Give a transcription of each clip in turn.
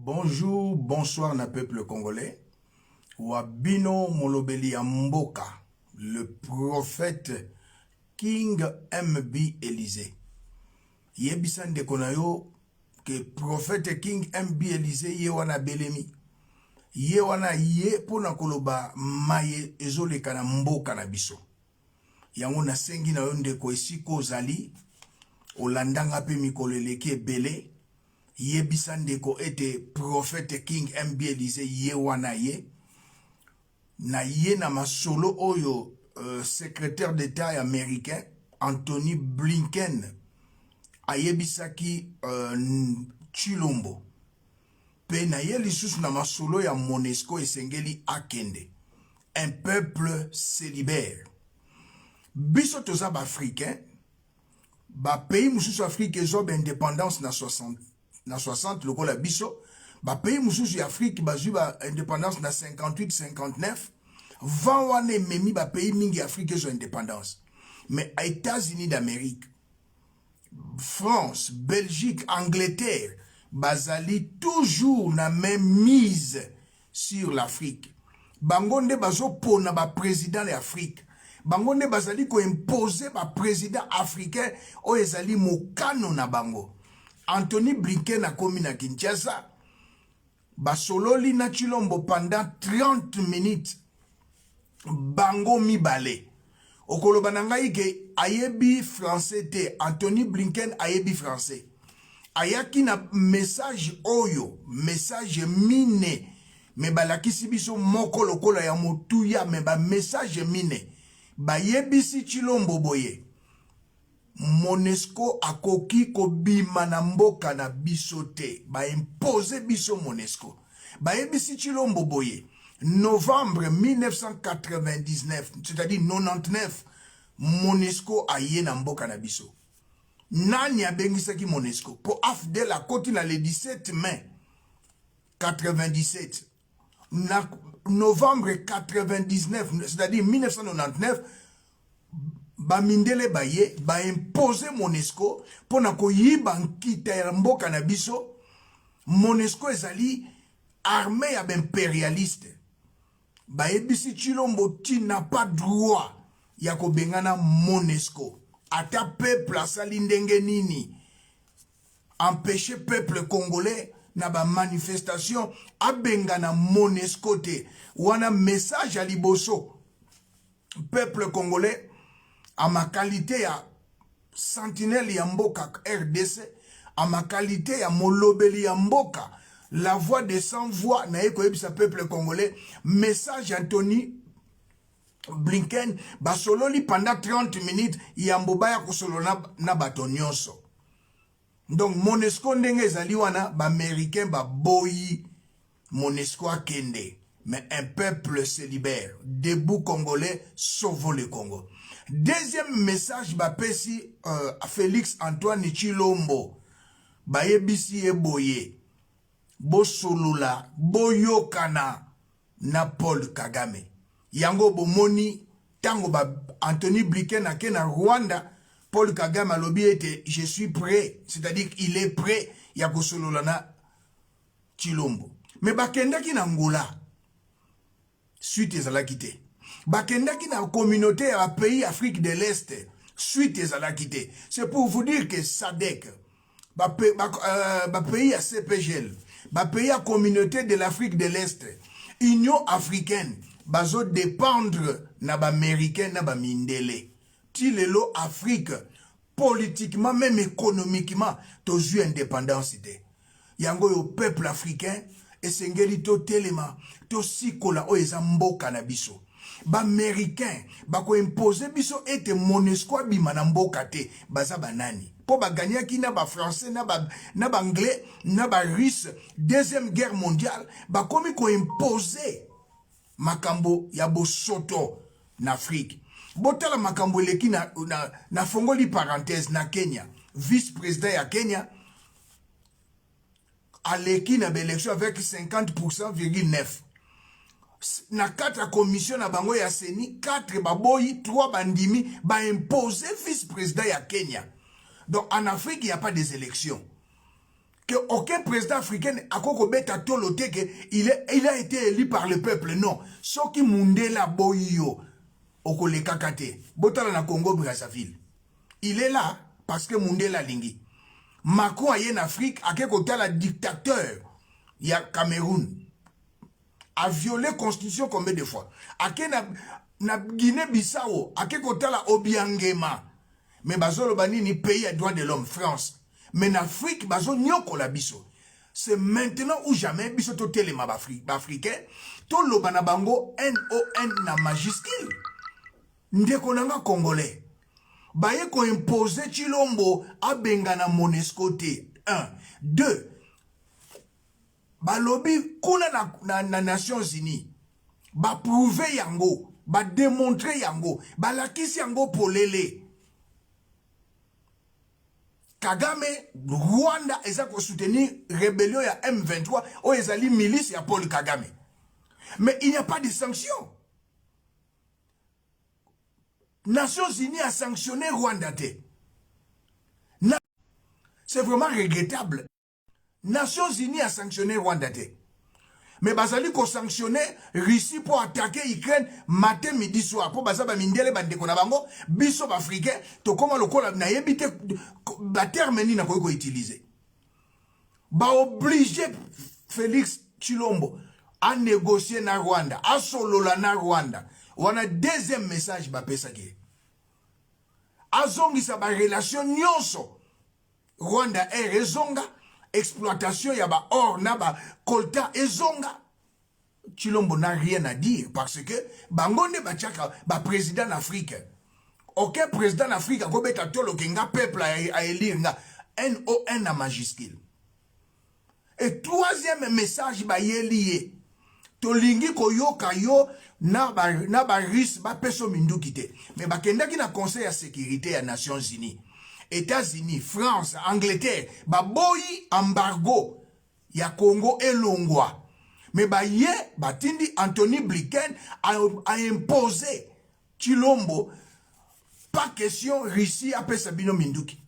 Bonjour, bonsoir na peuple congolais. Wabino Molobeli ya Mboka, le prophète King MB Élysée. Yebisan de konayo que prophète King MB Élysée ye wana belemi. Ye wana ye pona koloba maye ezoleka na mboka na biso. Yango na sengi na yo ndeko esiko zali olandanga pe mikolo eleki ebele. Yebisan deko ete prophète King MB Élysée ye wana ye. Na ye na masolo oyo secrétaire d'État américain Anthony Blinken ayebisaki Chilombo. Pe na ye lisusu na masolo ya Monesco esengeli akende. Un peuple célibataire. Biso toza ba africain, ba pays mususu Afrique ezoba indépendance na 60 lokola biso. Ba pays mususu Afrique bazwi ba indépendance na 58-59. Van wane memi ba pays mingi Afrique ezo indépendance. Mais à États-Unis d'Amérique, France, Belgique, Angleterre, bazali toujours na même mise sur l'Afrique. Bangonde bazo pona ba président l'Afrique. Bangonde bazali ko imposer ba président africain o ezali mokano na bango. Anthony Blinken a komi na Kinshasa. Basololi na Chilombo pendant 30 minutes. Bango mibale. Okoloba na ngai ke ayebi français te. Anthony Blinken ayebi français. Ayaki na message oyo. Message mine. Me balakisi biso moko lokola ya motuya. Me ba message mine. Ba yebisi Chilombo boye. Monesco akoki ko bima na mboka na biso te. Ba impose biso Monesco. Ba yebisi Chilombo boye. Novembre 1999, c'est-à-dire 99, Monesco aye na mboka na biso. Nani abengisaki Monesco? Po AFDEL a koti na le 17 mai 97. Na novembre 99, c'est-à-dire 1999, ba mindele baye, ba impose Monesco, po na koyiba nkita ya mboka na biso. Monesco ezali armée ya impérialiste. Ba ebisi Chilombo ti n'a pas droit ya ko bengana Monesco. Ata peuple asali ndenge nini. Empêcher peuple congolais na ba manifestation abengana Monesco te. Wana message à liboso. Peuple congolais à ma qualité ya sentinelle ya mboka RDC, à ma qualité ya molobeli ya mboka. La voix des sans-voix, na eko yebisa peuple congolais, message Anthony Blinken, basololi pendant 30 minutes, yamboba ya kusolo na batonyonso. Donc, Monesco ndenge ezali wana, ba américain ba boyi, Monesco akende. Mais un peuple célibataire, debout congolais, sauvons le Congo. Deuxième message, ba pesi Félix Antoine Chilombo, ba yebisi eboye. Bosolula, boyokana na Paul Kagame. Yango bomoni, tango ba Anthony Blinken ake na Rwanda, Paul Kagame alobi ete, je suis prêt, c'est-à-dire qu'il est prêt, ya kosolula na Chilombo. Mais bakendaki na Angola, suite ezalaki te. Bakendaki na communauté ya pays Afrique de l'Est, suite ezalaki te. C'est pour vous dire que SADC, pays à CPGL, pays à communauté de l'Afrique de l'Est, Union africaine, bazo dépendre na ba américain na ba mindele. Ti lelo Afrique, politiquement, même économiquement, tozu indépendance ite. Yango yo peuple africain, esengeli to telema, to sikola o eza mboka na biso. Ba américain, bako impose biso ete Monesco bima na mboka te, baza banani. Po ba gagner na ba français, na ba anglais, na ba russe, deuxième guerre mondiale, ba komi ko imposer makambo ya bosoto na Afrique. Botala makambo eleki na fongoli parenthèse na Kenya, vice-président ya Kenya, aleki na élection avec 50,9%. Na 4 commission na bango ya seni, 4 baboyi, 3 bandimi, ba imposer vice-président ya Kenya. Donc en Afrique, il n'y a pas des élections. que aucun président africain a beta tolote que il a été élu par le peuple. Non. Ce qui mundela boyo okole kakate. Botala na Congo Brazzaville. Il est là parce que mundela lingi. Macron a en Afrique a la dictateur. Il y a Cameroun. A violé la constitution combien de fois? A na Guinée-Bissau a la Obiangema. Mais bazolo bani ni pays à droit de l'homme, France. Mais en Afrique, c'est maintenant ou jamais, biso to telema africain, to lobana bango NON na majuscule. Ndeko nanga congolais. Baye ko imposer Chilombo a bengana Monesco te. 1. 2. Balobi kuna na Nations Unies. Ba prouver yango, ba démontrer yango, ba lakisi yango polele. Kagame, Rwanda, eza ko soutenir rébellion ya M23, ou ezali milice ya Paul Kagame. Mais il n'y a pas de sanctions. Nations Unies a sanctionné Rwanda. C'est vraiment regrettable. Nations Unies a sanctionné Rwanda. Mais bazali ko sanctionner Russie pour attaquer Ukraine matin midi soir pour bazaba mindele bandeko na bango biso africain to koma lokola na yebite ba terme ni na ko utiliser ba obligé Félix Tshilombo à négocier na Rwanda à solola na Rwanda. On a deuxième message ba pesa ke azongisa ba relation nyonso Rwanda rezonga exploitation ya ba or na ba colta ezonga. Tshilombo n'a rien à dire parce que bangonde ba tchaka ba président africain. Aucun président africain a kobeta tolo kenga peuple a élire nga NON à majuscule. Et troisième message ba yelié tolingi koyoka yo na ba russe ba peso minduki te. Mais ba kenda ki na conseil ya sécurité ya Nations Unies. États-Unis, France, Angleterre, ba boyi embargo ya Congo elongwa. Mais ba ye batindi Anthony Blinken a imposé Tshilombo. Pas question Russie a pesa bino minduki.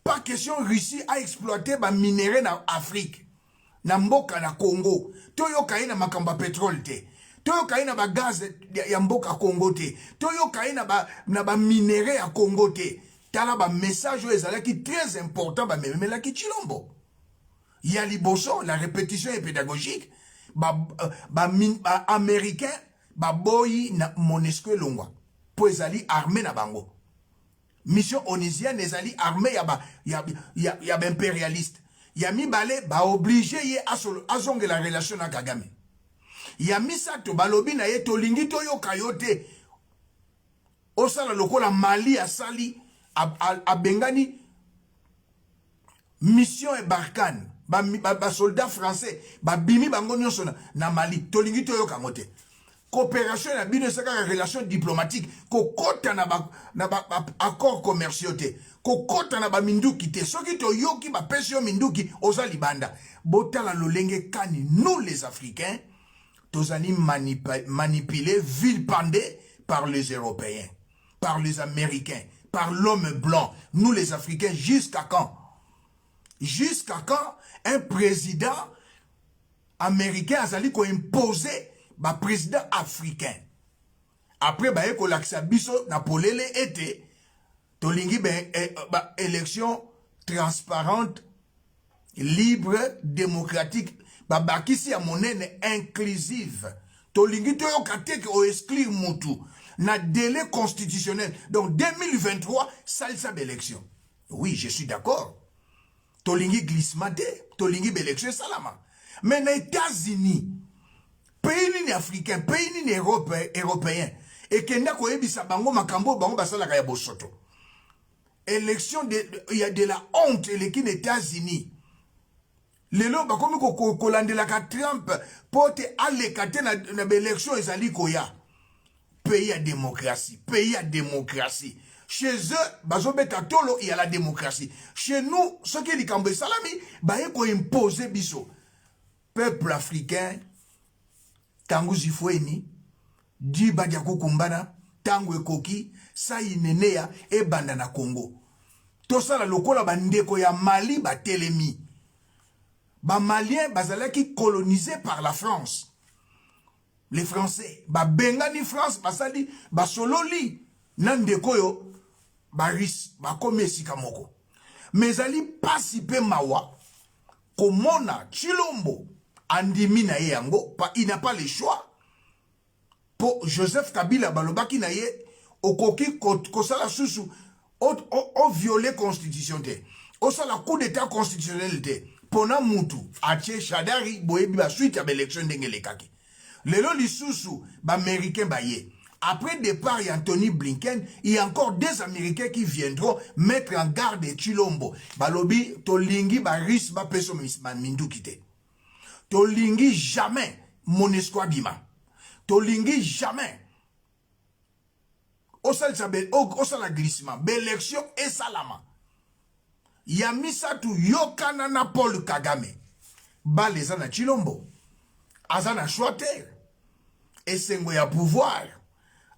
Pas question Russie a exploité ba minéraux na Afrique. Na mboka na Congo. Toyo kaina makamba pétrole te. Toyo kaina ba gaz ya mboka Congo te. Toyo kaina ba minéraux ya Congo te. Tala ba message qui très important ba memela ki Tshilombo. Ya liboso la répétition est pédagogique. Américain ba boyi na Monesco longwa. Po ezali armée na bango. Mission onisienne ezali armée ya ba impérialiste. Ya mi balé ba obligé ye azonge la relation na Kagame. Ya misa to balobi na ye to lingi to yo kayote. Osala lokola Mali asali a Bengani mission et Barkhane ba soldats français ba bimi bango nyonso na Mali tolingi to yo kangote coopération na bino saka relation diplomatique ko kota na ba accord commerciaux te ko kota na ba minduki te soki to yoki ba pesio minduki oza libanda botala lolenge kani nous les Africains tozali manipulés vilipendés par les Européens par les Américains par l'homme blanc, nous les Africains, jusqu'à quand? Jusqu'à quand un président américain a sali ko imposer ba président africain? Après ba eko laksa biso na polele été tolingi élection transparente, libre, démocratique, ba bakisi ya monene inclusive. Tolingi to yo kateke o exclure mutu. Na délai constitutionnel. Donc 2023, salsa d'élection. Oui, je suis d'accord. Tolingi glissement, tolingi élection salama. Mais les États-Unis, pays ni africain, pays ni européen, et kenda ko ebisa bango makambo bango basala kaya bosoto. Élection il y a de la honte les États-Unis. Lelo bakomi ko kolandela ka Trump pote alekate na élection ezali koya. Pays à démocratie, pays à démocratie. Chez eux, bazobeta tolo, il y a la démocratie. Chez nous, ce qui est les Kambé Salami, bah ko imposer biso. Peuple africain, tangu zifweni, di badiako kumbana, tangu ekoki, sa inenea, e banda na Congo. Tosala lokola bandeko ya Mali ba telemi. Ba Maliens bazalaki colonisés par la France. Les Français, ba bengani France, basali, ba sololi, nandeko yo, ba ris, ba komesika moko. Mais ali pasipe mawa, komona Chilombo, andimi na ye yango, il n'a pas le choix. Pour Joseph Kabila balobaki na ye, okoki kosala susu, o violé constitution te. O sala coup d'état constitutionnel te. Pona mutu, atie Shadari, boyebi ba suite à l'élection d'engelekaki. Lelo lisusu, ba américain ba ye. Après départ Anthony Blinken, il y a encore des Américains qui viendront mettre en garde Chilombo. Balobi, tolingi ba ris ba peso mindu kite. Tolingi jamais Monesco abima. Tolingi jamais. Osala glissement. L'élection est salama. Yamisatu yokana na Paul Kagame. Baleza na Chilombo. Azana choiter. Et sengo ya pouvoir.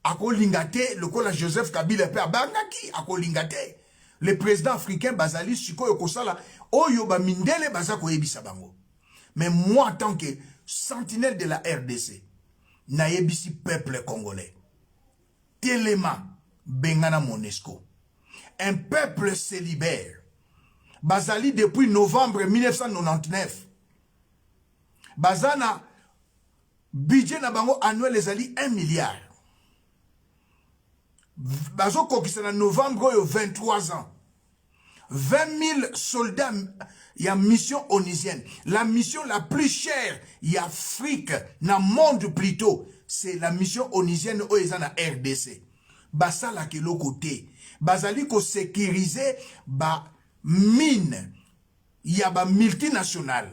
Ako lingate, le kola Joseph Kabila pe abangaki. Ako lingate. Le président africain Bazali Suko Yokosala. Oyo ba mindele bazako yebisa bango. Mais moi, en tant que sentinelle de la RDC, na yebisi peuple congolais. Téléma Bengana Monesco. Un peuple se libère. Bazali depuis novembre 1999. Bazana budget na bango annuel ezali 1 milliard. Bazo kokisana novembre yo 23 ans. 20 000 soldats y a mission onisienne. La mission la plus chère y a Afrique, na monde plutôt, c'est la mission onisienne oeza na RDC. Basala ke lo côté. Bazali ko sécuriser ba mine y a ba multinationale.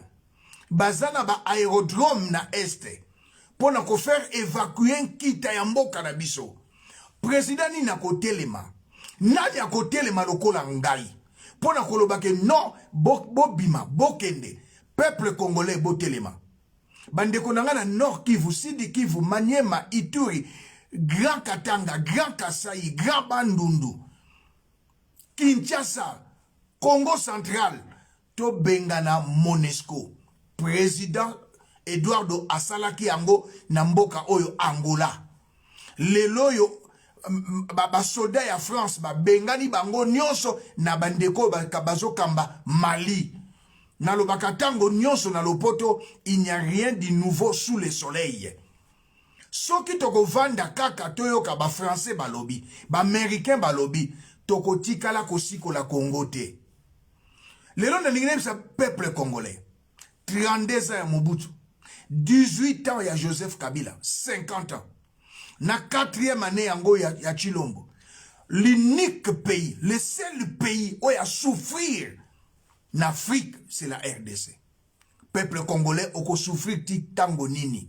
Bazana ba aérodrome na este. Pona ko faire évacuer kita ya mboka na biso. Président ni na ko telema. Nani ya ko telema lokola ngai. Pona koloba ke non, bobima, bokende. Peuple congolais botelema. Bandeko nanga Nord Kivu, Sidi Kivu, Maniema, Ituri, Grand Katanga, Grand Kasai, Grand Bandundu, Kinshasa, Congo Central, to bengana Monesco. Président Eduardo Asalaki Ango, Namboka Oyo Angola. Lelo yo soda ya France ba bengani bango nyonso na bandeko bazo kamba Mali na lo bakatango nyonso na lopoto. Il n'y a rien de nouveau sous le soleil. Soki toko vanda kaka toyoka ba français balobi, ba américain balobi, toko tikala kosiko la Congo te. Lelo na ningine sa peuple congolais. 32 ans ya Mobutu, 18 ans ya Joseph Kabila, 50 ans. Na 4e année yango ya Chilombo. L'unique pays, le seul pays où il y a souffrir en Afrique, c'est la RDC. Peuple congolais oko souffrir ti tango nini.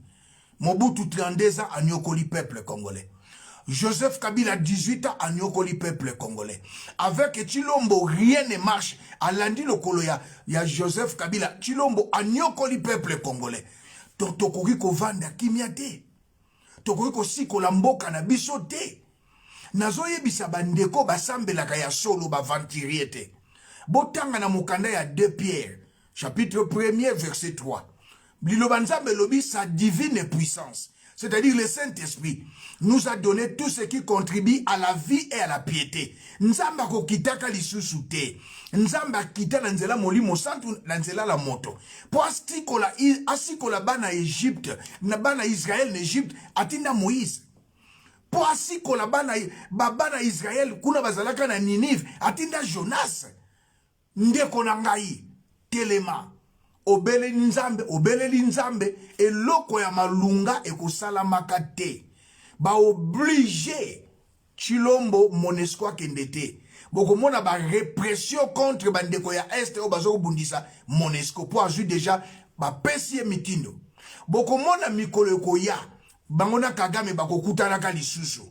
Mobutu 32 ans a nyokoli peuple congolais. Joseph Kabila 18 ans a nyokoli peuple congolais. Avec Chilombo, rien ne marche. A lundi le koloya, ya Joseph Kabila, Chilombo a nyokoli peuple congolais. Tokoki ko vanda kimiate. Tokoki ko siko la mboka na biso te. Nazoye bisa bandeko basambelaka ya solo bavantiriete. Botanga na mukanda ya 2 Pierre, chapitre 1er, verset 3. Lilobanzambe lobi sa divine puissance, c'est-à-dire le Saint-Esprit, nous a donné tout ce qui contribue à la vie et à la piété. Nzamba ko kitaka lisusu te. Nzamba kita na nzela molimo santu na nzela la moto. Po asikola bana Egypte, na bana Israël na Egypte, atinda Moïse. Po asikola bana Israël, kuna bazalaka na Ninive, atinda Jonas. Ndeko na ngai, telema. Obeleli nzambe, eloko ya malunga ekosalamaka te. Ba obligé Chilombo Monesco kendete. Boko mona ba répression contre bandeko ya Est o bazo bundisa Monesco po azu déjà ba pesie mitindo. Boko mona mikolo ya bangona Kagame bako kutana ka lisusu.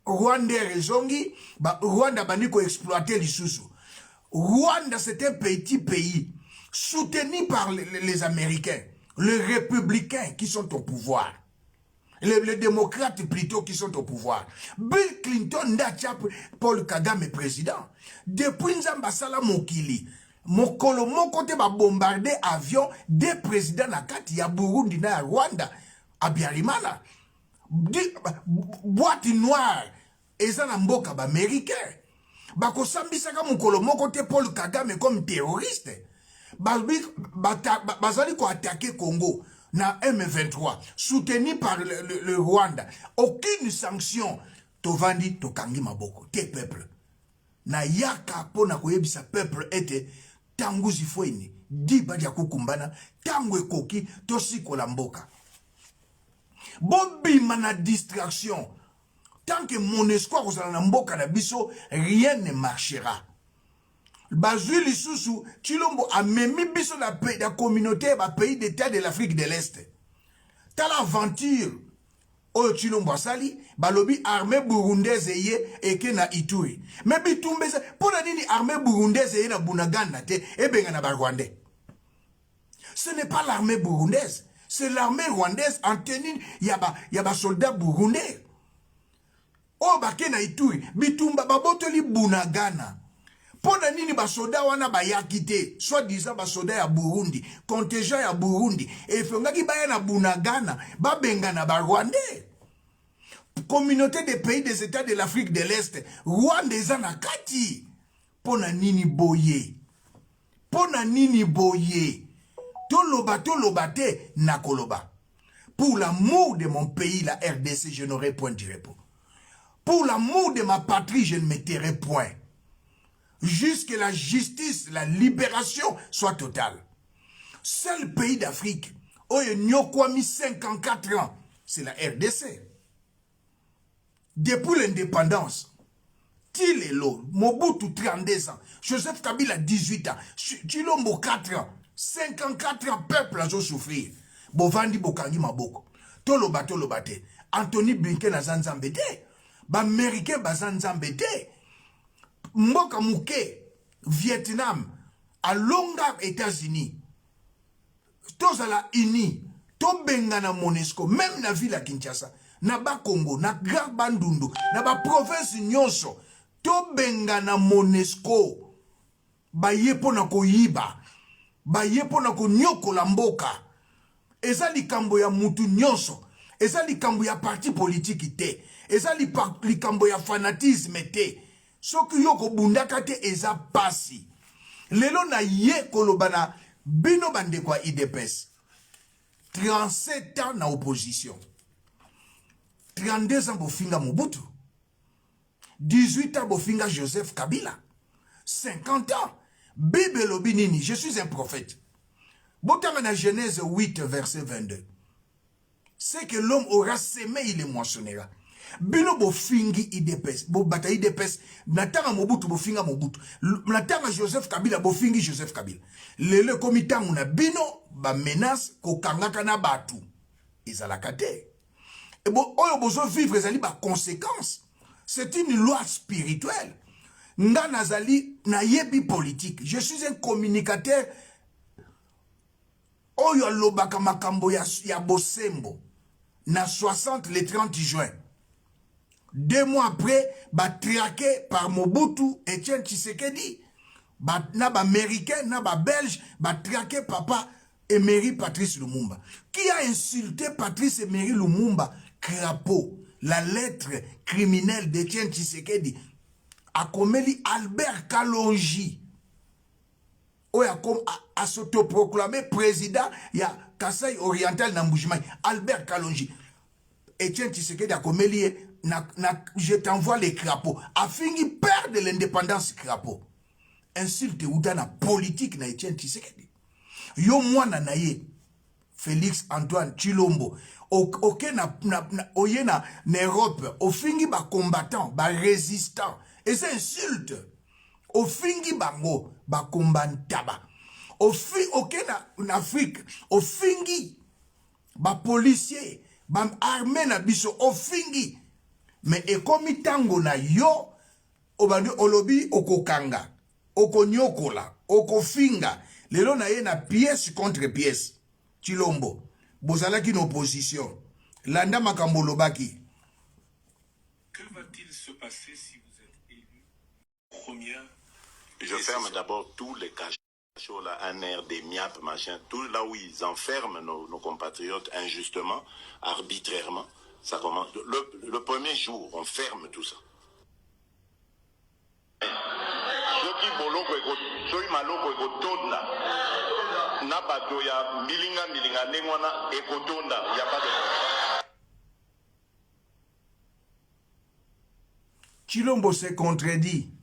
Rwanda rezongi, Rwanda bandiko exploiter lisusu. Rwanda c'est un petit pays soutenu par les Américains, les républicains qui sont au pouvoir, les démocrates plutôt qui sont au pouvoir. Bill Clinton n'a Paul Kagame président. Depuis Nzamba Sala Mokili, mokolo moko te ba bombarder avion des présidents na kati ya Burundi na ya Rwanda Abiyarimana boîte noire eza na mboka ba américain bako sambisaka mokolo moko te Paul Kagame comme terroriste bazali ko attaquer Congo na M23 soutenu par le Rwanda aucune sanction tovandi tokangi maboko te peuple na yaka pona koyebisa peuple ete tangu zifweni diba dia kukumbana tangu ekoki tosikola mboka bobima na distraction tant que mon espoir kozala na mboka na biso rien ne marchera bazui lisusu Tshilombo amemi biso na communauté ba pays d'état de l'Afrique de l'Est tala aventure oyo Tshilombo asali balobi armée burundaise ye eke na Ituri mais bitumbeza pona nini armée burundaise ye na Bunagana te ebenga na Rwandais. Ce n'est pas l'armée burundaise, c'est l'armée rwandaise en tenue yaba soldats burundais. Oh bake na Ituri bitumba babotoli Bunagana. Pona nini ba soda wana bayaki te, soit disant ba soda ya Burundi, contingent ya Burundi, et fengaki baya na Bunagana, ba benga na ba Rwandais. Communauté des pays des États de l'Afrique de l'Est, Rwanda eza na kati. Pona nini boye. Pona nini boye. Toloba te na koloba. Pour l'amour de mon pays, la RDC, je n'aurai point de repos. Pour l'amour de ma patrie, je ne me tairai point. Jusque la justice, la libération soit totale. Seul pays d'Afrique, où il y a 54 ans, c'est la RDC. Depuis l'indépendance, Tilelo, Mobutu 32 ans, Joseph Kabila 18 ans, Tshilombo 4 ans, 54 ans, peuple a souffrir. Bovandi Bokangi Maboko. Toloba te. Anthony Blinken a zanzambete. Ba Américain ba zanzambete. Mboka Mouke, Vietnam, à longa États-Unis, tous à la uni, to benga na Monesco, même na ville à Kinshasa, na ba Congo, na Grand Bandundu, na ba province nyonso, to benga na Monesco, ba yepo na ko yiba, ba yepo na ko nyoko la mboka, eza likambo ya mutu nyonso, eza likambo ya parti politique te, eza likambo ya fanatisme te, soki yoko bundaka te eza pasi. Lelo na ye kolobana bino bande kwa IDPS. 37 ans na opposition. 32 ans bofinga Mobutu. 18 ans bofinga Joseph Kabila. 50 ans. Bible lobi nini, je suis un prophète. Botanga na Genèse 8 verset 22. C'est que l'homme aura semé, il le moissonnera. Bino bofingi IDPS, bo bata IDPS, natanga Mobutu bofinga Mobutu, natanga Joseph Kabila bofingi Joseph Kabila. Lele komitangu na bino ba menace ko kangaka na batu. Ezalaka te. Et bo oyo bozo vivre ezali ba conséquence. C'est une loi spirituelle. Nga nazali na yebi politique. Je suis un communicateur. Oyo lobaka makambo ya bosembo. Na 60 le 30 juin. 2 mois après, ba traqué par Mobutu, Etienne Tshisekedi, na ba américain, na ba belge, ba traqué papa Emery Patrice Lumumba. Qui a insulté Patrice Emery Lumumba? Crapaud, la lettre criminelle d'Etienne Tshisekedi, a commis Albert Kalonji. A s'autoproclamé président, il y a Kasaï Oriental Namboujimai, Albert Kalonji. Etienne Tshisekedi a commis je t'envoie les crapauds. A fini perdre l'indépendance crapaud. Insulte ou dans la politique na Etienne Tshisekedi. Yo mwana na ye, Félix Antoine Tshilombo, oke oye na Europe, o fingi ba combattant, ba résistant. Et c'est insulte. O fingi bango, ba combattaba. Oke na Afrique, o fingi ba policier, ba armée na biso, o fingi. Mais ekomi tango na yo, obandi olobi okokanga, okonyokola, okofinga, lelo na ye na pièce contre pièce. Tshilombo, bozalaki en opposition. Landa makambo lobaki. Que va-t-il se passer si vous êtes élu? Première. Je ferme d'abord tous les cachets. Là, un air des MIAP, machin, tout là où ils enferment nos compatriotes injustement, arbitrairement, ça commence. Le premier jour, on ferme tout ça. Chilombo se contredit.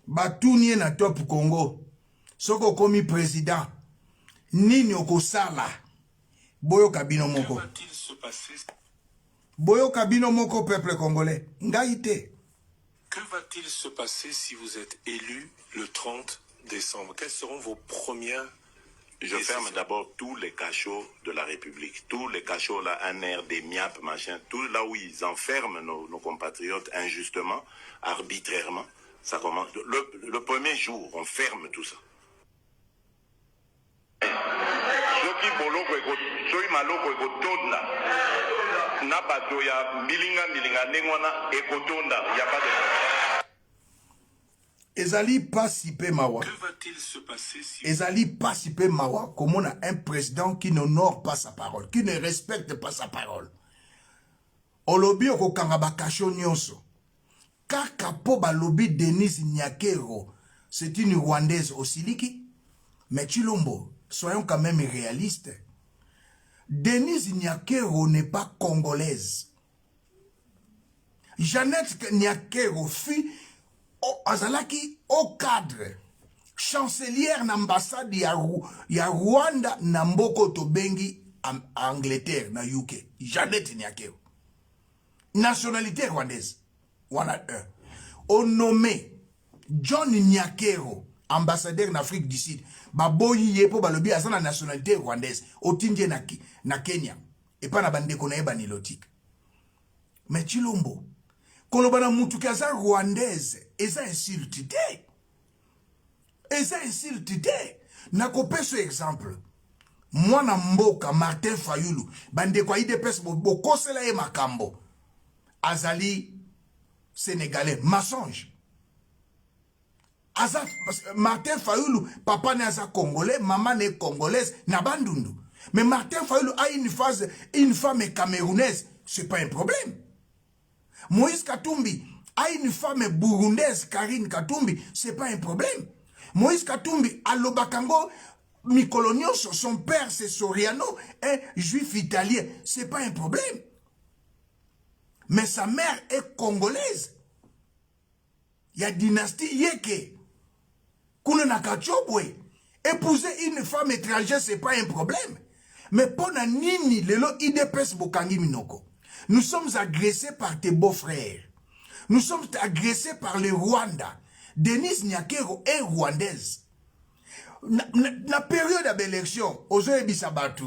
Batounye na top Congo. Soko komi président. Nini okosala. Boyo kabino Que moko. va-t-il se passer? Boyo kabino moko peuple congolais. Ngaïté. Que va-t-il se passer si vous êtes élu le 30 décembre? Quelles seront vos premières Je ferme d'abord tous les cachots de la République. Tous les cachots là, un air des MIAP, machin, tout là où ils enferment nos compatriotes injustement, arbitrairement, ça commence. Le premier jour, on ferme tout ça. Ezali pasipe mawa. Que va-t-il se passer si Ezali pasipe mawa. Comme on a un président qui n'honore pas sa parole, qui ne respecte pas sa parole. Olobi okokanga bakasho nyonso. Kaka po balobi Denise Nyakero, c'est une Rwandaise osiliki. Mais Chilombo, soyons quand même réalistes. Denise Nyakero n'est pas congolaise. Jeannette Nyakero fut azalaki au cadre chancelière d'ambassade ya Rwanda na mboko tobengi Angleterre na UK. Jeannette Nyakero. Nationalité rwandaise. Wana un. On nommé John Nyakero, ambassadeur d'Afrique du Sud. Baboyi yepo balobi azana nationalité rwandaise. Otindie na Kenya. Et pas na bande konaye banilotique. Mais Chilombo. Kolobana mutukaza rwandaise. Eza insulte te. Eza insulte te. Nakope ce exemple. Mwana mboka Martin Fayulu. Bande kwa IDPS bokosela ye makambo. Azali Sénégalais. Mensonge. Martin Fayulu, papa n'est congolais, maman n'est congolaise, n'a bandundu. Mais Martin Fayulu a une femme camerounaise, c'est pas un problème. Moïse Katumbi a une femme burundaise, Karine Katumbi, c'est pas un problème. Moïse Katumbi a l'Obakango, Mikolonioso, son père c'est Soriano, un juif italien, c'est pas un problème. Mais sa mère est congolaise. Il y a dynastie Yeke. Épouser une femme étrangère, c'est pas un problème. Mais pour nini, lelo IDPS bokangi minoko. Nous sommes agressés par tes beaux-frères. Nous sommes agressés par le Rwanda. Denise Nyakero est rwandaise. La période d'élection, Ozoe Bisabatu.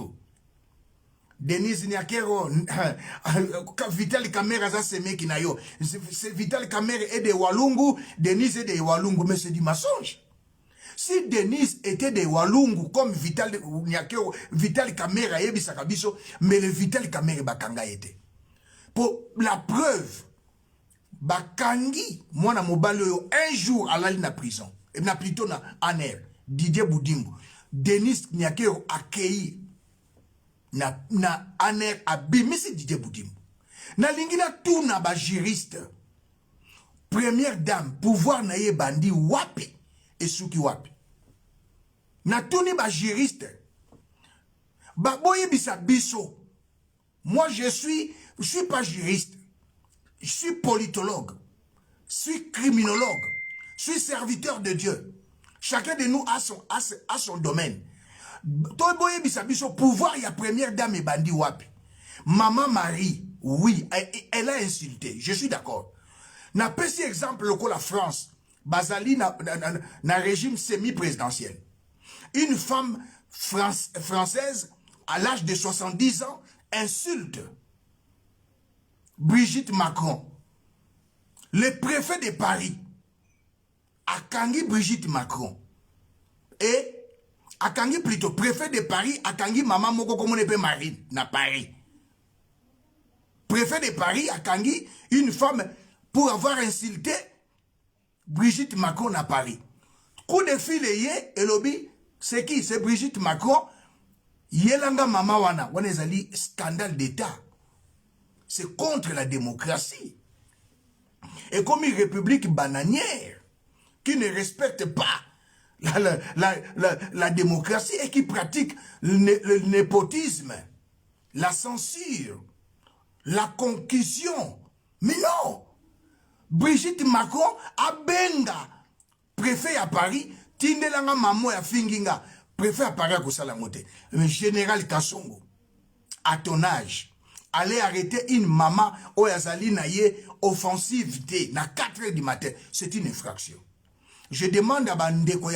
Denise Nyakero, Vital Kamera za semeki na yo. Vital Kamera est de Walungu, Denise est de Walungu, mais c'est du mensonge. Si Denise était de Walungu comme Vital Nyakero, Vital Kamera yebisa kabiso, mais le Vital Kamera bakanga était. Pour la preuve, bakangi, moi na mobile yo, un jour à la prison, et na plutôt na aner, Didier Boudimbo, Denise Nyakero accueilli na aner abimisi Didier Boudimbo. Na lingina tout na ba juriste. Première dame, pouvoir na ye bandi wapi et souki wapi. Na tout ni ba juriste. Ba boye bisa biso. Moi je suis pas juriste. Je suis politologue. Je suis criminologue. Je suis serviteur de Dieu. Chacun de nous a son domaine. Toboye bisabiso pouvoir ya première dame et bandi wapi. Maman Marie, oui, elle a insulté. Je suis d'accord. Na petit exemple loko la France, Bazali na régime semi-présidentiel. Une femme française à l'âge de 70 ans insulte Brigitte Macron. Le préfet de Paris a kangi Brigitte Macron. Et Akangi plutôt, préfet de Paris, Akangi maman moko komonepe Marine, na Paris. Préfet de Paris, Akangi une femme pour avoir insulté Brigitte Macron à Paris. coup de fil et lobby, c'est qui? C'est Brigitte Macron. Yelanga mama wana ezali scandale d'État. C'est contre la démocratie. Et comme une république bananière qui ne respecte pas la démocratie et qui pratique le népotisme, la censure, la concussion. Mais non! Brigitte Macron a benga préfet à Paris, tindelanga mamo ya finginga, préfet à Paris à Kosalamote. Mais général Kassongo, à ton âge, aller arrêter une maman au yazali na ye offensive na 4 h du matin, c'est une infraction. Je demande à Bandeko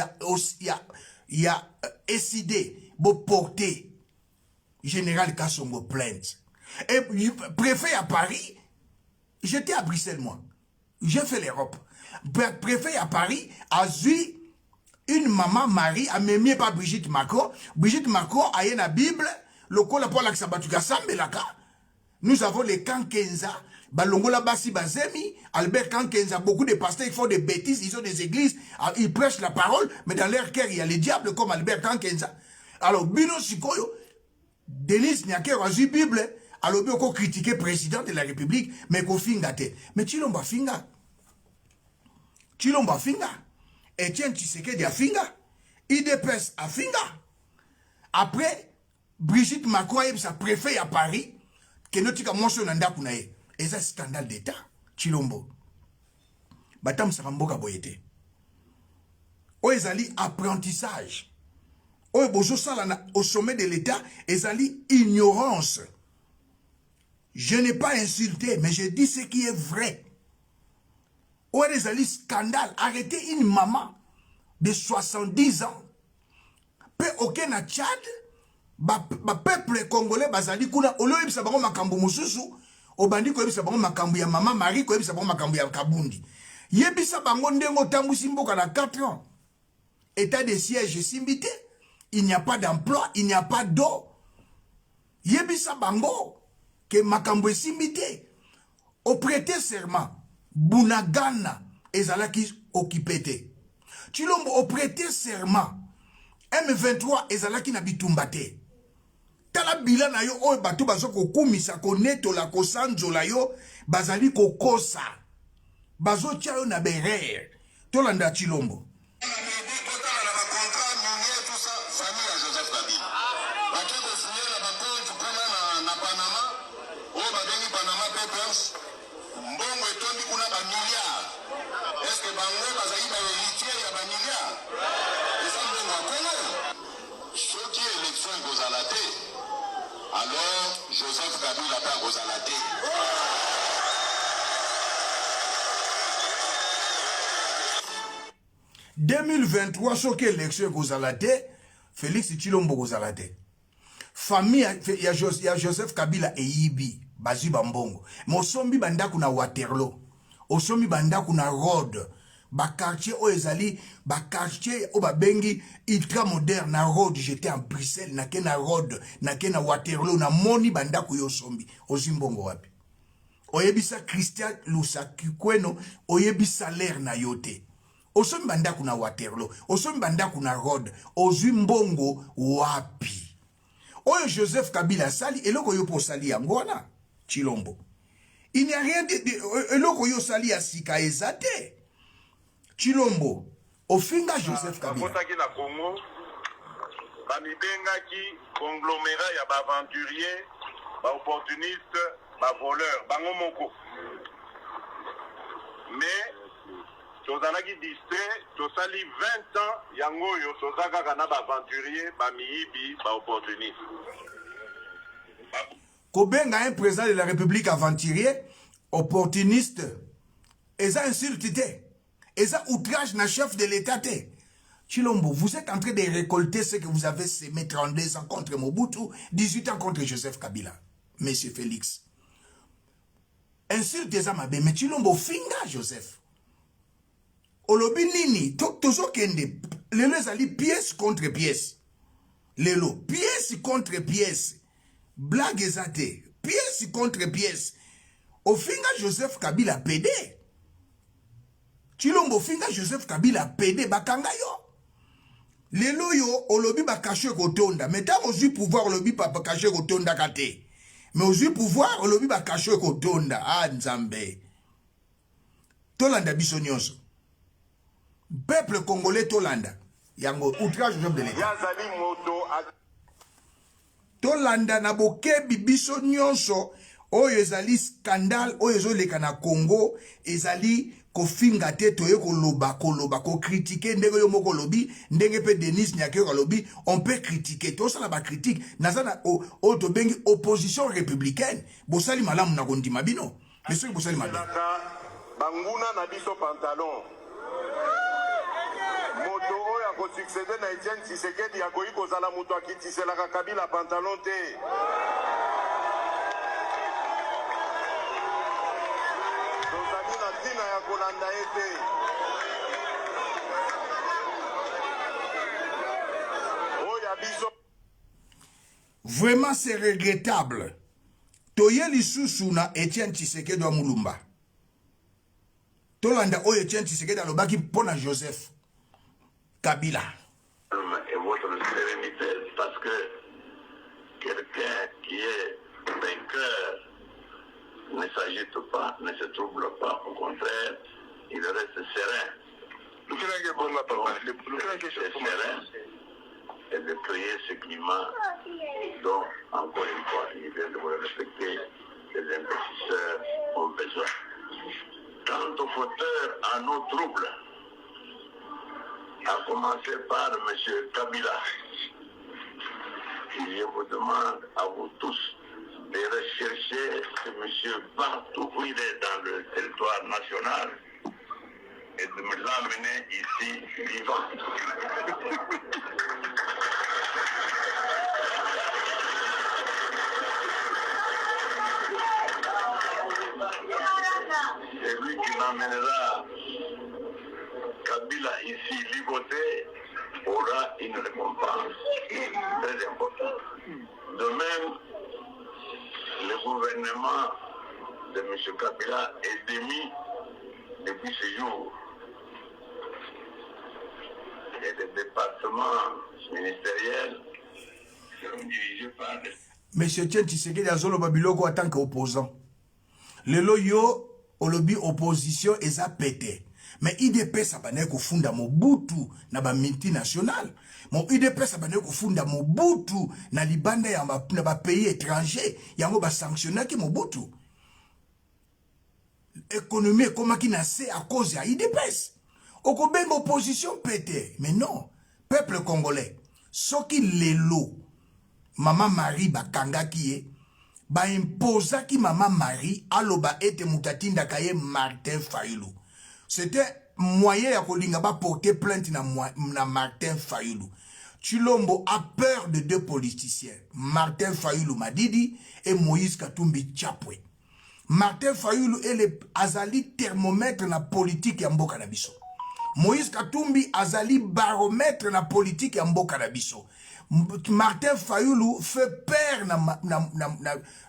ya SID pour porter général Kassongo plainte. Et préfet à Paris, j'étais à Bruxelles moi. J'ai fait l'Europe. Préfet à Paris a vu une maman Marie, a même pas Brigitte Macron. Brigitte Macron a une Bible, le col pour la Sabatuka Sambelaka. Nous avons les Kankenza, Balongola Bassi Bazemi, Albert Kankenza, beaucoup de pasteurs, ils font des bêtises, ils ont des églises, ils prêchent la parole, mais dans leur cœur, il y a les diables comme Albert Kankenza. Alors, Bino Sikoyo, Denis Niaker a vu Bible, alors bien qu'on critiquer le président de la République, mais qu'on finga te. Mais Chilomba finga. Chilomba finga. Etienne Tshisekedi a finga. IDPS a finga. Après, Brigitte Macron a sa préfet à Paris, que nous tika monso nanda kunaye. Et ça, scandale d'État. Chilombo. Batam Saramboka boyete. Oezali apprentissage. Oebozo salana au sommet de l'État, ezali ignorance. Je n'ai pas insulté, mais je dis ce qui est vrai. Où est les scandales? Arrêtez une maman de 70 ans. Peu aucun à Tchad, peuple congolais, bazali kuna, olo yebisa bango makambu mususu, obandi ko yebisa bango makambu ya mama Marie, ko yebisa bango makambu ya Kabundi. Yebisa bango ndengo tambusi mboka na 4 ans. État de siège simbité, il n'y a pas d'emploi, il n'y a pas d'eau. Yebisa bango que makambo simbité au prêter serment Bunagana ezalaki occupé. Chilombo au prêter serment M23 ezalaki na bitumbate. Tala bila na yo oyo bato bazoko kumisa ko neto la ko sanzola yo bazali ko kosa. Bazo tia yo na berere. Tolanda Chilombo. Alors, Joseph Kabila pas Rosalate. « 2023, choqué élection Rosalate, Félix Tshilombo Rosalate. Famille, il y a Joseph Kabila et Yibi, Bazi Bambongo. Mais Osombi banda kuna Waterloo. Osombi banda kuna Rhodes. Ba quartier o ezali, ba quartier o ba bengi ultra moderne na Rhodes. J'étais en Bruxelles, na ke na Rhodes, na ke na Waterloo, na moni banda ku Osombi. Ozimbongo wapi. Oyebisa Christian Lusakikweno, oyebisa l'air na yote. Osombi banda kuna Waterloo, osombi banda kuna Rhodes, ozimbongo wapi. Oyo Joseph Kabila sali, eloko yo po sali yangona, Chilombo. Il n'y a rien de eloko yo sali ya sika ezate. Chilombo, ofinga Joseph Kabila. Bakotaki na Congo, bamibengaki conglomérat ya baventurier, baopportuniste, bavoleur, bango moko. Mais, tozalaki distrait, tosali 20 ans, yango yo tozaka na baventurier, bamiyibi, baopportuniste. Kobenga un président de la République aventurier, opportuniste, et ça insulté. Et ça, outrage na chef de l'État. Chilombo, vous êtes en train de récolter ce que vous avez semé 32 ans contre Mobutu, 18 ans contre Joseph Kabila. Monsieur Félix. Insulte ça, ma belle. Mais Chilombo, finga, Joseph. Olobi nini, tozo kende. Lelo zali pièce contre pièce. Lelo, pièce contre pièce. Blague ezate. Pièce contre pièce. Au finga, Joseph Kabila pédé. Chilombo finga Joseph Kabila PD bakanga yo. Lelo yo olobi ba caché kotonda. Mais tant ozu pouvoir olobi pa caché kotonda kate. Mais ozu pouvoir olobi ba caché kotonda. Ah Nzambe. Tolanda biso nyonso. Peuple congolais Tolanda. Yango outrage au chef de l'État. Tolanda na bokebi biso nyonso. Oyo ezali scandale. Oyo ezoleka na Congo. Ezali kofinga te toye koloba ko critiquer ndenge yo moko lobi ndenge pe Denis Nyake lobi on peut critiquer tout ça la ba critique nazana o to bengi opposition républicaine bosali malamu na kondima bino monsieur bosali malamu banguna na biso pantalon moto oyo ko succéder na Etienne Tshisekedi ya koyi kozala moto akitiselaka Kabila pantalon te. Vraiment c'est regrettable. Toye lisusu na Etienne Tshisekedi wa Mulumba. Tolanda oyo Etienne Tshisekedi alobaki pona Joseph Kabila. Et votre sérénité, parce que quelqu'un qui est vainqueur ne s'agite pas, ne se trouble pas, au contraire, il reste serein. Donc, serein et de créer ce climat dont, encore une fois, il vient de vous le respecter, les investisseurs ont besoin. Quant aux fauteurs à nos troubles, à commencer par M. Kabila, je vous demande à vous tous de rechercher ce monsieur partout où il est dans le territoire national et de me l'amener ici vivant. C'est lui qui m'amènera Kabila ici ligoté aura une récompense très importante. De même, le gouvernement de M. Kabila est démis depuis ce jour. Et les départements ministériels sont dirigés par des... Monsieur Etienne Tshisekedi azolo babiloko en tant qu'opposant. Lelo yo olobi opposition eza pété. Mais IDPS abane kufunda Mobutu na ba multinational. Mon IDPS abane kufunda Mobutu na libanda ya na ba pays étranger. Yango ba sanctionner ki Mobutu. Économie comment qui naissait à cause ya IDPS. Okobenga opposition pété. Mais non, peuple congolais. Soki lelo Maman Marie bakanga kiye ba imposa ki Maman Marie aloba ete mutatinda kaye Martin Fayulu. C'était moyen ya kolinga ba porter plainte na Martin Fayulu. Chilombo a peur de deux politiciens, Martin Fayulu Madidi et Moïse Katumbi Chapwe. Martin Fayulu est le azali thermomètre na politique ya mboka na biso. Moïse Katumbi azali baromètre na politique ya mboka na biso. Martin Fayulu fait peur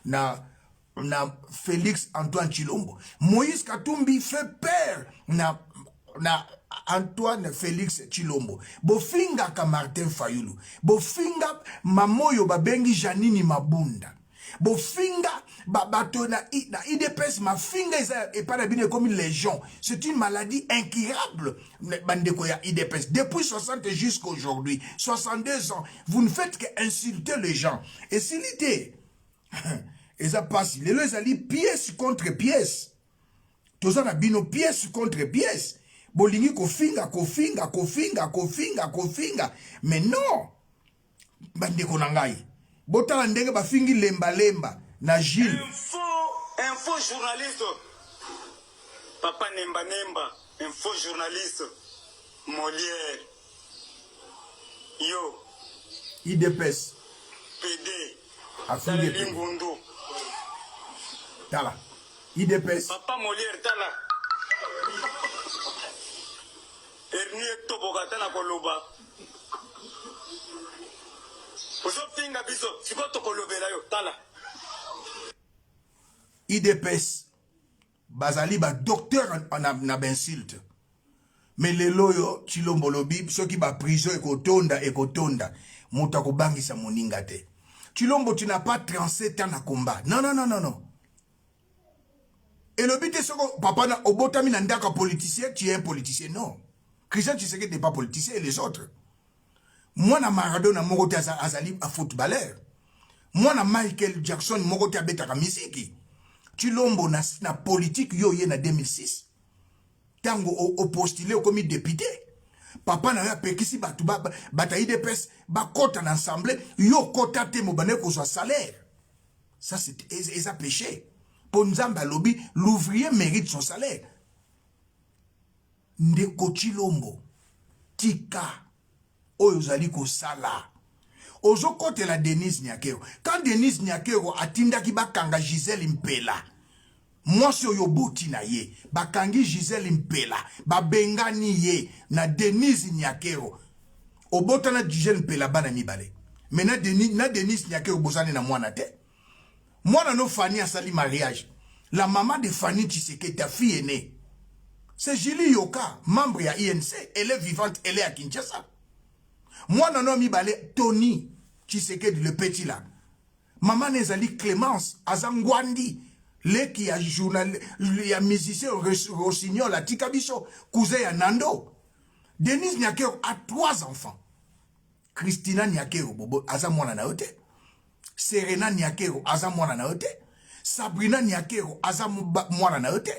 na Félix Antoine Chilombo. Moïse Katumbi fait peur na Antoine Félix Chilombo. Bofinga ka Martin Fayulu. Bofinga mamoyo babengi Janini Mabunda. Bofinga bato na IDPS mafinga et pas bien comme les gens. C'est une maladie incurable. Bandeko ya IDPS. Depuis 60 jusqu'à aujourd'hui, 62 ans, vous ne faites qu'insulter les gens. Et s'il était, et ça passe, les alliés pièce contre pièce. Tous en bino pièce contre pièce. Bolingi kofinga. Mais non. Bandeko nangai. Botala ndenge bafingi lemba na Gilles. Info journaliste. Papa Nemba, info journaliste. Molière. Yo. IDPS. PD. Afingi Lingondo. Tala. IDPS. Papa Molière tala. Ernie Tobogata na koloba. IDPS Bazali ba docteur en insulte. Mais les loyo, Chilombo lobi, ceux qui ba prison et kotonda, mouta kobangi sa moningate. Chilombo, tu n'as pas 37 ans à combat. Non, non, non, non, non. Et le but est ce que papa na obotami nandaka politicien, tu es un politicien. Non. Christian, tu sais que tu n'es pas politicien et les autres. Moi, na Maradona, Morote Azali, un footballeur. Moi, na Michael Jackson, Morote Abetaka Misiki. Chilombo na politique, yo ye na 2006. Tango au postulé comme député. Papa na pekisi bataille de pes, kota na assemblée, yo kota te mobane ko soit salaire. Ça c'est ça péché. Pour Nzamba lobby, l'ouvrier mérite son salaire. Ndeko Chilombo, tika, oyozali ko sala. Ozo kote la Denise Nyakero. Quand Denise Nyakero atinda ki bakanga Gisèle Mpela, moi si oyo boti na ye, bakangi Gisèle Mpela, babengani ye, na Denise Nyakero. Obota na Gisèle Mpela bana mibale. Mais na Denise Nyakero bozane na mwana te. Mwana no Fanny a sali mariage. La maman de Fanny Tshisekedi, ta fille est née. C'est Julie Yoka, membre ya INC. Elle est vivante, elle est à Kinshasa. Mwana no mibale, Tony Tshisekedi, le petit là. Maman nezali Clémence, Azangwandi. Le qui a journal, il y a musicien Rossignol, la Tikabiso, cousin ya Nando. Denise Nyakero a 3 enfants. Christina Nyakero, bobo, azamwana na ote. Serena Nyakero, azamwana na ote. Sabrina Nyakero, azamwana na ote.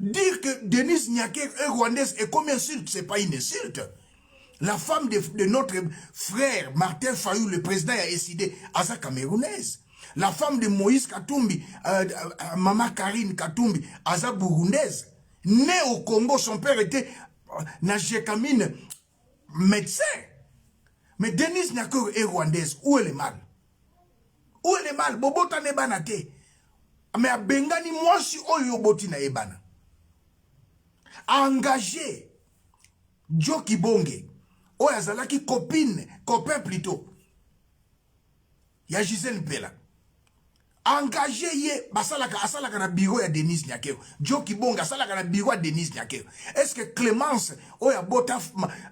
Dire que Denise Nyakero est rwandaise est comme insulte, c'est pas une insulte. La femme de notre frère Martin Fayou, le président, a décidé Aza camerounaise. La femme de Moïse Katumbi, Maman Karine Katumbi, Aza burundaise. Née au Congo, son père était Najekamine, médecin. Mais Denise Nyakero est rwandaise. Où est le mal? Où est le mal? Bobota ne banate. Mais à Bengani, moi si oyo boti na ebana. Engagé Joe Kibonge. Oya zalaki copine, copain plutôt. Ya Gisèle Mpela. Engagé ye, asalaka na bureau ya Denise Nyakero. Joe Kibonge asalaka na bureau ya Denise Nyakero. Est-ce que Clémence, oya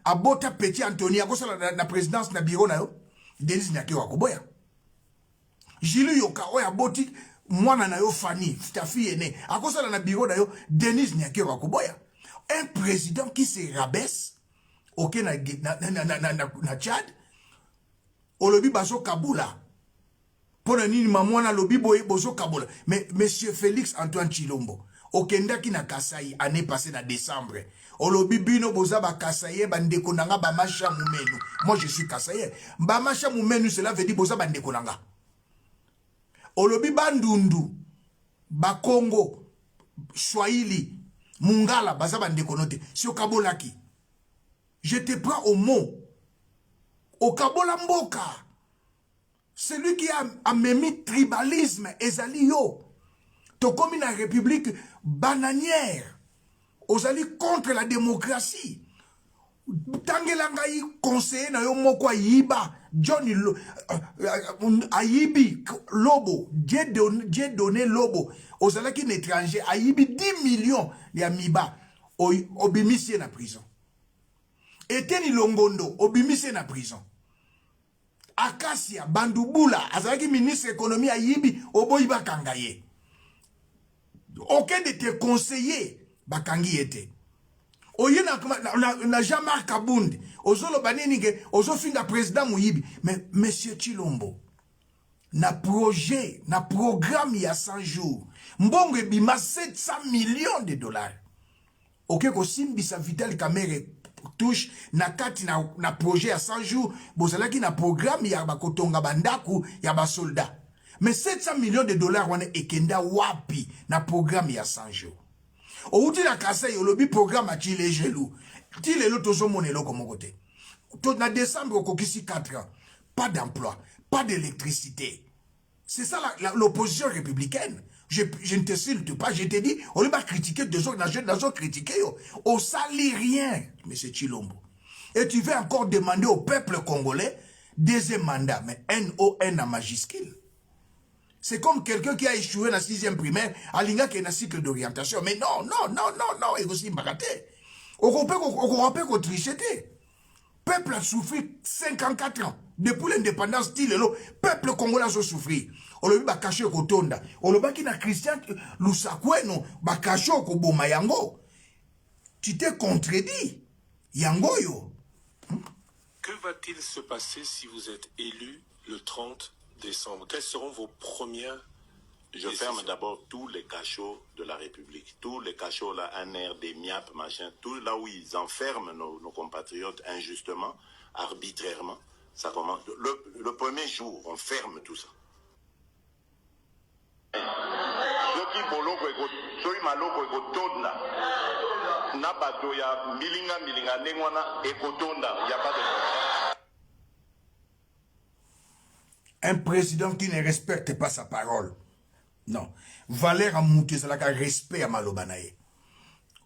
abota petit Anthony, akosala na présidence na bureau na yo? Denise Nyakero akoboya. Julie Yoka, oya boti, mwana na yo Fanny, ta fille est née. Akosala na bureau na yo, Denise Nyakero akoboya. Un président qui se rabaisse, ok, na Tchad, olobi baso Kaboula. Pour le nini mamouana lobi bozo Kaboula. Mais monsieur Félix Antoine Chilombo, okenda ki na Kasaï, année passée na décembre. Olobi bino boza ba Kasaïe, bandeko nanga ba macha moumenu. Moi je suis Kasaïe. Ba macha moumenu, cela veut dire boza bandeko nanga. Olobi bandundu, ba Congo, Swahili, Mungala, baza bandeko note. Si okabola ki. Je te prends au mot. Okabola mboka. Celui qui a même tribalisme, ezali yo. Tokomi na république bananière. Ozali contre la démocratie. Tangelangai conseiller na yo moko yiba. John Ayibi Lobo. Dieu donné Lobo. Ozalaki un étranger. Ayibi 10 millions ya miba. Obimisye na prison. Eteni Longondo. Obimisye na prison. Akasia Bandubula. Azalaki ministre économie Ayibi. Oboyiba kangaye. Aucun de tes conseillers bakangi était. Oye na Jean-Marc Kabundi. Ozolo banini ke ozo finga président Muyibi. Mais monsieur Chilombo, na projet, na programme il y a 100 jours. Mbongo bima 700 millions de dollars. Ok, ko simbisa Vital Kamerhe touche na kati na projet à 100 jours. Bozalaki na programme ya bakotonga bandaku ya ba soldat. Mais 700 millions de dollars wana ekenda wapi na programme ya 100 jours. Outi la Kasaï olobi programme a Chile gelou. Tile lo tozo monelo comme côté. Tout na décembre kokisi 4 ans. Pas d'emploi, pas d'électricité. C'est ça l'opposition républicaine. Je ne te sulte pas, je te dis, on va critiquer deux autres, dans critiquer. On salit rien, M. Chilombo. Et tu veux encore demander au peuple congolais deuxième mandat, mais N-O-N en majuscule. C'est comme quelqu'un qui a échoué dans la 6e primaire, à l'INGA qui est dans cycle d'orientation. Mais non, et aussi Mbagate. On peut qu'on trichait. Peuple a souffert 54 ans. Depuis l'indépendance, le peuple congolais a souffert. On l'a vu caché au Tonda. On l'a vu na Christian Lusakweno, caché au Boma Yango. Tu t'es contredit. Yango yo. Que va-t-il se passer si vous êtes élu le 30 décembre? Quelles seront vos premières Je ferme d'abord tous les cachots de la République. Tous les cachots, là, un air, des miapes, machin, tout là où ils enferment nos compatriotes injustement, arbitrairement. Ça commence. Le premier jour, on ferme tout ça. Un président qui ne respecte pas sa parole. Non. Valère a monté, c'est là qu'il respect à Malobanaye.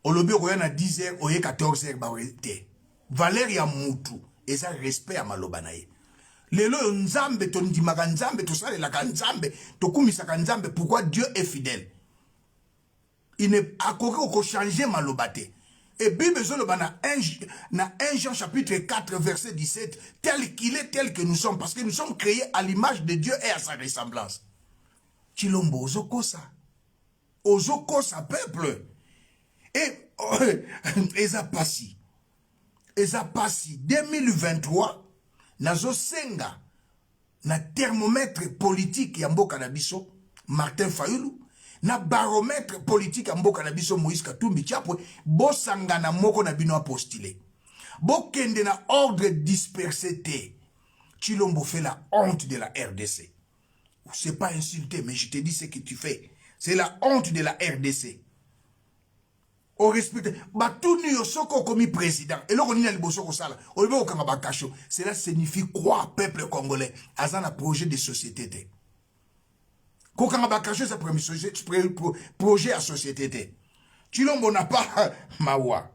Au lobby, on a 10h, on a 14h, Valère y a monté, et ça respect à Malobanaye. Lelo nzambe, ton dimaka nzambe, tout ça, la nzambe, to kumisaka nzambe, pourquoi Dieu est fidèle? Il n'est pas qu'on changer Malobate. Et Bible na 1 Jean chapitre 4 verset 17, tel qu'il est, tel que nous sommes, parce que nous sommes créés à l'image de Dieu et à sa ressemblance. Chilombo ozokosa. Ozokosa peuple. Et eza pasi. 2023 nazo senga na thermomètre politique ya mboka na biso Martin Fayulu, na baromètre politique ya mboka na biso Moïse Katumbi Chapwe, bo sangana moko na bino apostile. Bo kende na ordre dispersé te. Chilombo fait la honte de la RDC. C'est pas insulté, mais je te dis ce que tu fais. C'est la honte de la RDC. Au respect, Batouni Yosoko comme président. Et là, on a le bosso sala. On veut aucun bakacho. Cela signifie quoi, peuple congolais? Azan a projet de société. Kokanga bakacho, c'est projet à société. Chilombo n'a pas mawa.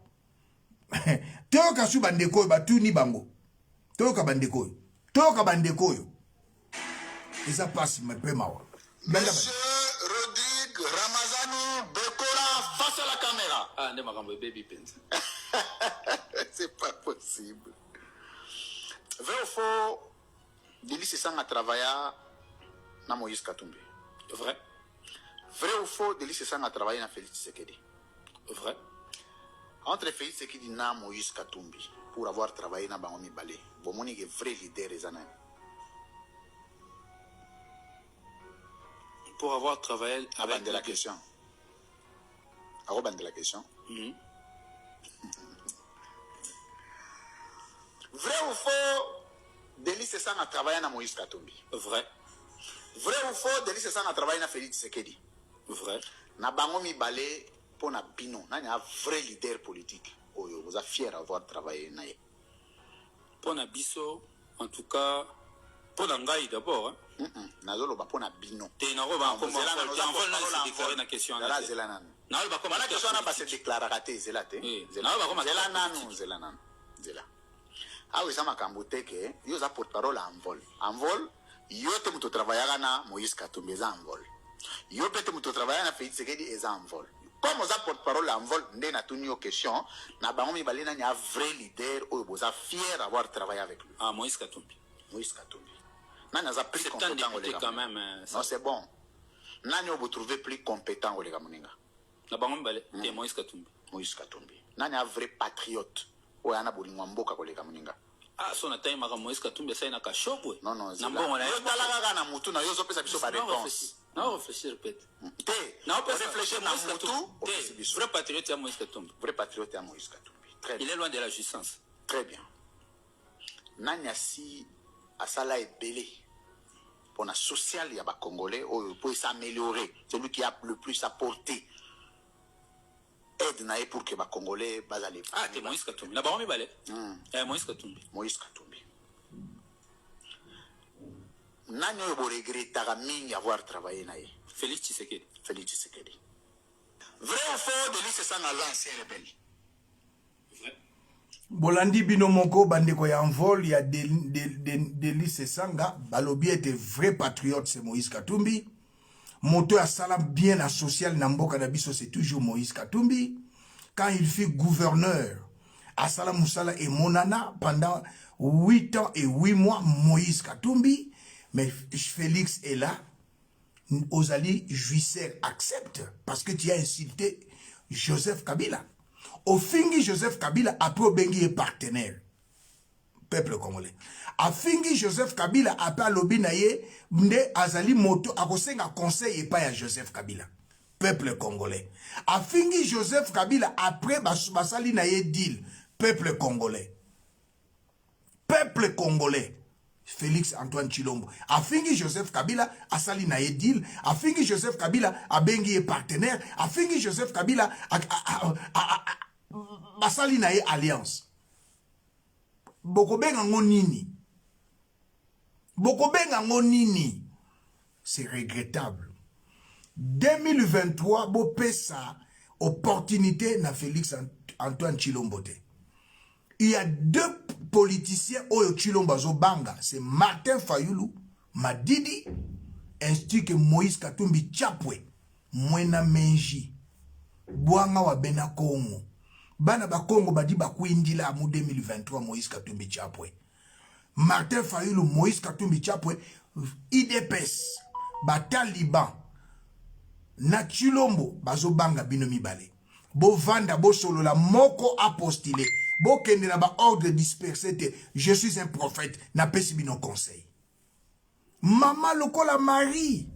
Teo kasu bandeko, Batouni bango. Teo ka bandeko. Teo ka bandeko yo. Et ça passe, mais peu mawa. Monsieur Rodrigue Ramazani Bekola face à la caméra. Ah, ne m'a baby pens. C'est pas possible. Vrai ou faux, Delis Sessang a travaillé na Moïse Katumbi. Vrai. Vrai ou faux, Delis Sessang a travaillé na Félix Tshisekedi. Vrai. Entre Félix Tshisekedi na Moïse Katumbi, pour avoir travaillé na Bangomi Balé, Bomoni est vrai leader des années. Pour avoir travaillé avec de la question. De la question. Vrai ou faux, Delis Sessang a travaillé na Moïse Katumbi. Vrai. Vrai ou faux, Delis Sessang a travaillé na Félix Tshisekedi. Vrai. Na bango mibale pour na bino, na un vrai leader politique. Oyo, vous êtes fier d'avoir travaillé na ye. Pour na biso, en tout cas, pour Nangaï d'abord. Nazolo ba pour na bino. Te na roba comme on déclarer na question là zelana. Na ba comme la question na ba se déclarer raté zelate. Na ba comme zelana. Ah oui, ça m'a camboté que yo za porte-parole en vol. En vol, yo te muto travailler na Moïse Katumbi za en vol. Yo peut muto travailler na Félix Tshisekedi eza en vol. Comme za porte-parole en vol, ndé na tuni yo question, na bango mi balina nya vrai leader oyo boza fier d'avoir travaillé avec lui. Ah Moïse Katumbi. Moïse Katumbi. Nani a plus compétent quand même. Non, c'est bon. Nani vous trouvez plus compétent au Moninga. Na bango mbale, c'est Moïse Katumbi. Moïse Katumbi. Nani a vrai patriote. Ou yana bolingo mboka ko leka Moninga. Ah, son attaque maka Moïse Katumbi ça na kashopwe. Non non, na bon na yo talaga na mutu na yo zo pesa biso ba réponse. Na réfléchir peut-être. Na réfléchir na mutu. Vrai patriote à Moïse Katumbi. Vrai patriote à Moïse Katumbi. Très bien. Il est loin de la jouissance. Très bien. Nani asi asala ebele. Pour la sociale, il y a des Congolais pour s'améliorer. Celui qui a le plus apporté aide pour que les Congolais basent les. Ah, c'est Moïse Katumbi. Là-bas, on est balé. Moïse Katumbi. Moïse Katumbi. Nani yo regrette mingi avoir travaillé na ye. Félix Tshisekedi. Félix Tshisekedi. Vrai ou faux, Delis Sessang a lancé rebelle. Vrai. Bolandi bino moko bandeko ya envol ya Delis Sessang balobi était vrai patriote, c'est Moïse Katumbi. Moto ya sala bien la social na mboka na biso, c'est toujours Moïse Katumbi. Quand il fut gouverneur Asala Moussala et Monana pendant 8 ans et 8 mois, Moïse Katumbi, mais Félix est là. Ozali Juisser accepte parce que tu as insulté Joseph Kabila. Au fingi Joseph Kabila après Bengi est partenaire. Peuple congolais. A fingi Joseph Kabila après lobi naye mde azali moto akosenga conseil et pas à Joseph Kabila. Peuple congolais. A fingi Joseph Kabila après basali naye deal. Peuple congolais. Peuple congolais. Félix Antoine Tshilombo. A fingi Joseph Kabila a sali na deal. A fingi Joseph Kabila a bengi partenaire. A fingi Joseph Kabila a sali na alliance. Bokobenga ngonini. Bokobenga ngonini. C'est regrettable. 2023 bo pesa opportunité na Félix Antoine Tshilombo te. Il y a 2 politiciens au Tshilombo Zobanga, c'est Martin Fayulu, Madidi, ainsi que Moïse Katumbi Chapwe, Mwena Menji, Bwanga wa Bena Kongo. Bana ba Kongo badi ba kuindila amu 2023 Moïse Katumbi Chapwe. Martin Fayulu, Moïse Katumbi Chapwe, IDPS, ba Taliban, na Tshilombo bazobanga bino mibale. Bo vanda bo solo la moko apostile. Bo kende na ba ordre dispersé te. Je suis un prophète. Na pesi bino conseil. Mama lokola Marie.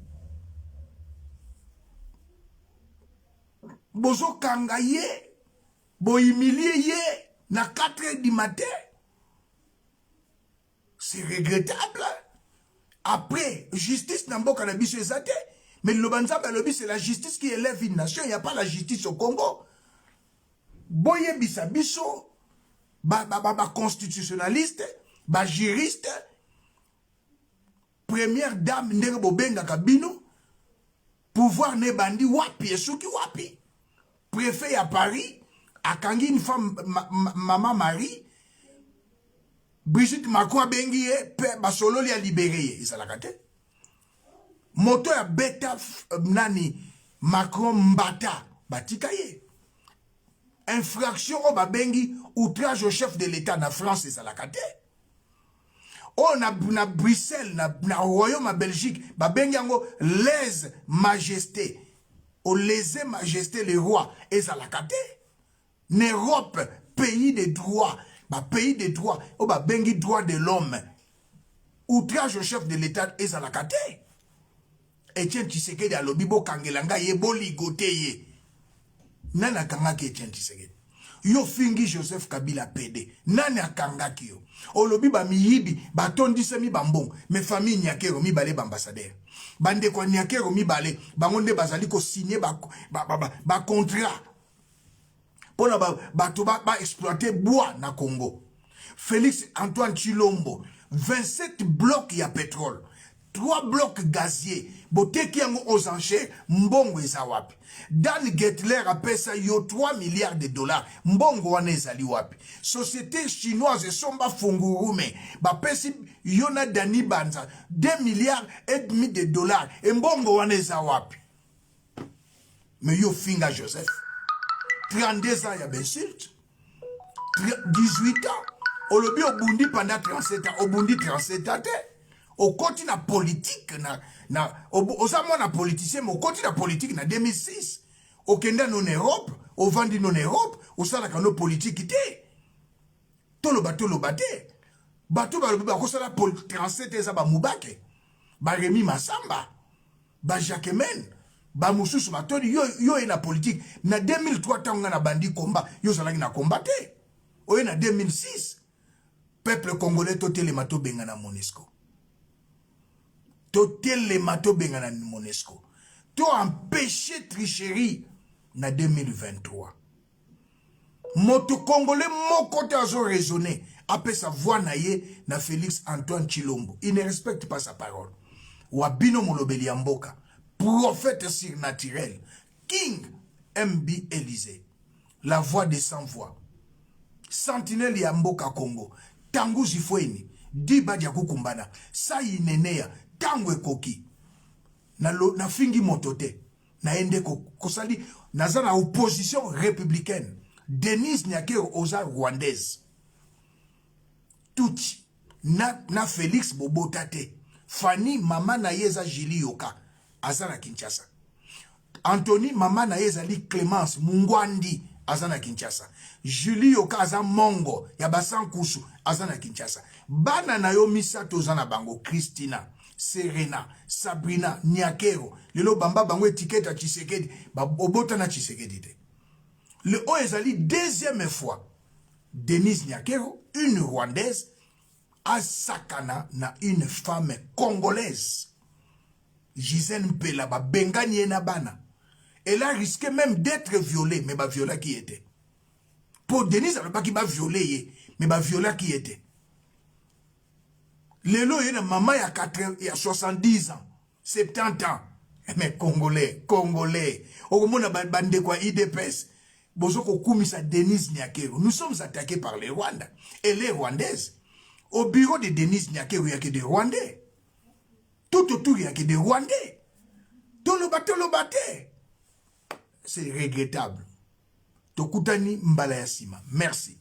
Bozo kanga ye. Bo humilie ye. Na 4h du matin. C'est regrettable. Après, justice n'a pas biso ezate. Mais le Banzaba lobby, c'est la justice qui élève une nation. Il n'y a pas la justice au Congo. Boye bisabiso, constitutionnaliste, juriste, première dame ndenge bobenga kabino, pouvoir ne bandi wapi, esuki wapi. Préfet à Paris, akangi une femme, maman Marie, Brigitte Macron bengi basolo li a libéré. Isa la kate. Moto ya beta nani Macron mbata batika ye. Infraction au babengi outrage au chef de l'État na France et la kate. Oh na Bruxelles na royaume à Belgique babengi yango lèse majesté. Au lèse majesté le roi et la kate. N'Europe pays de droit, pays de droit, oh babengi droit de l'homme. Outrage au chef de l'État et la kate. Etienne Tshisekedi a lobibo kangelanga ye boli gote ye. Nana kangaki Etienne Tshisekedi. Yo fingi Joseph Kabila PD. Nana kangaki yo. O lobiba miyibi batondise mi bambong. Me famille nyakero mi bale ambassadeur. Bande kwa nyakero mi bale. Bangonde bazali ko signer ba contrat. Pona ba exploiter bois na Congo. Félix Antoine Tshilombo. 27 blocs ya pétrole. 3 blocs gaziers. Boteki yango aux enchères, mbongo ezawapi. Dan Gettler a pesa yo 3 milliards de dollars. Mbongo wane ezali wapi. Société chinoise somba fungurume. Ba pesi yona Dani Banza 2 milliards et demi de dollars. Et mbongo wane ezawapi. Mais yo finga Joseph. 32 ans ya bensulte. 18 ans. Olobi obundi pendant 37 ans. Obundi 37 ans. Au côté de la politique, au zaman na politicien, mais au côté de la politique, na 2006, au Kenya non Europe, au Vandi non Europe, au Salaka no politique ité. Tolo bato lo bate. Bato ba lobi ba ko sala 37 eza ba Mubake. Ba Remi Masamba. Ba Jacquemin. Ba mususu batoni yo na politique. Na 2003 tanga na bandi combat, yo salaki na combatté. O na 2006. Peuple congolais totele mato benga na Monesco. Totel les mato bengana Monesco. To empêché tricherie na 2023. Moto congolais mon côté azo raisonné après sa voix naie na Félix Antoine Tshilombo. Il ne respecte pas sa parole. Wabino molobeli amboka. Prophète surnaturel. King MB Élysée. La voix des sans voix. Sentinelle yamboka Congo. Tangu zifweni. Diba diakukumbana. Sa inenea. Tango ekoki na fingi motote na ende kosali naza na opposition républicaine Denise Nyakero oza rwandaise. Tuti. Na Félix Bobotate. Fanny mama na yeza Jili Yoka. Azana Kinshasa. Anthony mama na yezali Clémence Mungwandi. Azana Kinshasa. Julie Yoka aza Mongo. Yabasan Kusu. Azana Kinshasa. Bana na yo misato zana bango. Christina. Serena. Sabrina. Nyakero. Lelo bamba bango étiquette à Tshisekedi. Obota na Tshisekedi te. Le Oezali deuxième fois. Denise Nyakero. Une Rwandaise. Asakana na une femme congolaise. Gisèle Mpela. Bengani na bana. Elle a risqué même d'être violée. Mais ba viola qui était. Pour Denise, elle n'a pas qui va violer. Mais ba viola qui était. Lelo yena maman il y a 70 ans, 70 ans. Mais Congolais. Au moment où bande quoi IDPS, bozoko kumisa Denise Nyakero. Nous sommes attaqués par les Rwandais. Elle est rwandaise. Au bureau de Denise Nyakero, il y a que des Rwandais. Tout autour, il y a que des Rwandais. Tolobate. C'est regrettable. Tokutani Mbalayasima. Merci.